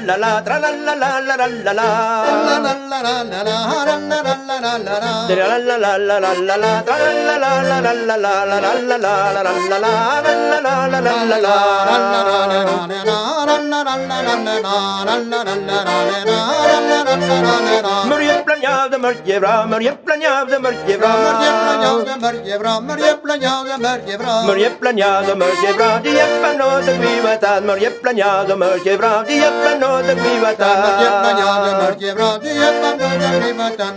la la, tra la la la la la la la. La la la la la la, la la la la la la la. La la la la la la la, tra la la la la la la la la la la la la la la la la la la. Murje planjade mörke bra, murje planjade mörke bra. Murje planjade mörke bra, de hjälper nåt att vi vet att. Murje planjade mörke bra, de hjälper nåt att vi vet att. Murje planjade mörke bra, de hjälper nåt att vi vet att.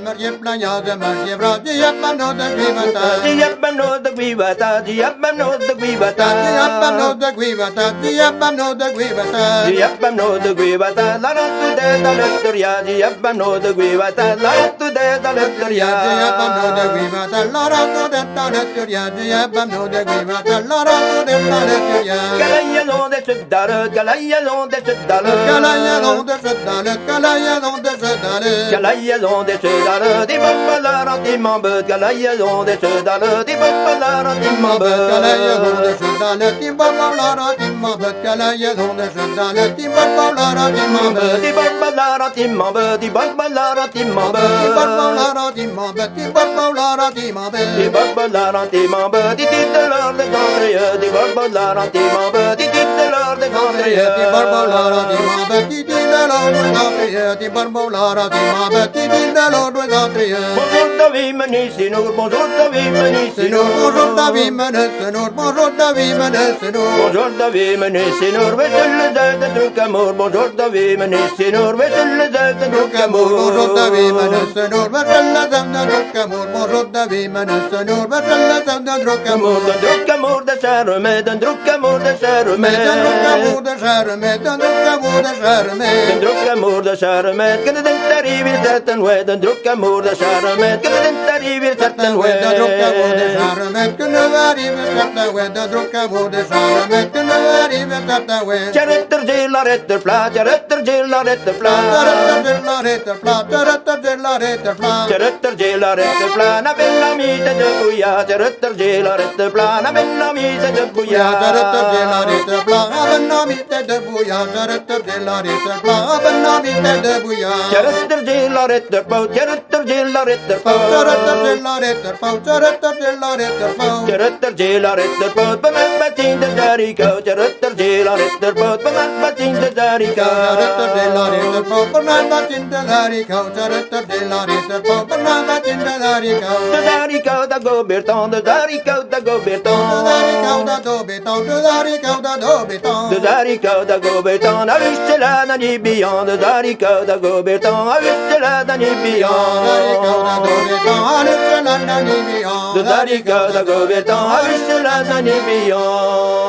Murje planjade mörke bra, de hjälper nåt att vi vet att. De hjälper nåt att vi vet att, de hjälper nåt att vi vet att. De hjälper nåt att vi vet att, de hjälper nåt att vi vet att. De hjälper nåt att vi vet att, la la tu de da letter ja. De hjälper nåt att vi vet att, la la tu de da letter ja. De hjälper nåt att vi vet att, la la tu de da letter ja. De hjälper nåt att vi vet att, la la tu de da letter ja. Galaja lån det suddare, galaja lån det suddare. Galaja lån det suddare, galaja lån det suddare. Galaja lån det suddare, de babbalar att imman böd. Galaja lån det suddare, de babbalar att imman böd. Galaja lån det suddare, de babbalar att imman böd. Galaja lån det suddare, de babbalar att imman böd. De babbalar att imman böd, de babbalar att imman böd. De babbalar att imman böd, de babbalar att imman böd. De babbalar att imman böd, de tittelar det gandrejö. De babbalar att imman böd, de tittelar det gandrejö. De babbalar att imman böd, de tittelar det gandrejö. De babbalar att imman böd, de tittelar det gandrejö. Bonjour David Menusinor, bonjour David Menusinor. Bonjour David Menusinor, bonjour David Menusinor. Bonjour David Menusinor, vet du le död en druk amour. Bonjour David Menusinor, vet du le död en druk amour. Bonjour David Menusinor, vet du le död en druk amour. Bonjour David Menusinor, vet du le död en druk amour. Den druk amour det skär med, den druk amour det skär med. Den druk amour det skär med, den druk amour det skär med. Den druk amour det skär med, kan det inte i vill sätta en way. Den druk amour det skär med, kan det inte i vill sätta en way. Den druk amour det skär med, kan det vara i vill sätta en way. Den druk amour det skär med, kan det vara i vill sätta en way. Kärretter gillar efter plat, kärretter gillar efter plat. Kärretter gillar efter plat, kärretter gillar efter plat. Kärretter gillar efter plat, na bella mite de buja. Kärretter gillar efter plat, na bella mite de buja. Kärretter gillar efter plat, na bella mite de buja. Kärretter gillar efter plat, na bella mite de buja. Kärretter gillar efter plat, kärretter gillar efter plat. Kärretter gillar efter plat, kärretter gillar efter plat. Kärretter gillar efter plat, men batin det där i kau. Kärretter gillar efter plat, men batin det där i kau. Kärretter gillar efter plat, men batin det där i kau. Kärretter gillar efter plat, men batin det där i kau. Det där i kau da go berton, det där i kau da go berton. Det där i kau da do berton, det där i kau da do berton. Det där i kau da go berton, a vistela na ni bion. Det där i kau da go berton, a vistela na ni bion. Det där i kau da do berton, a vistela na ni bion. Det där i kau da go berton, a vistela na ni bion.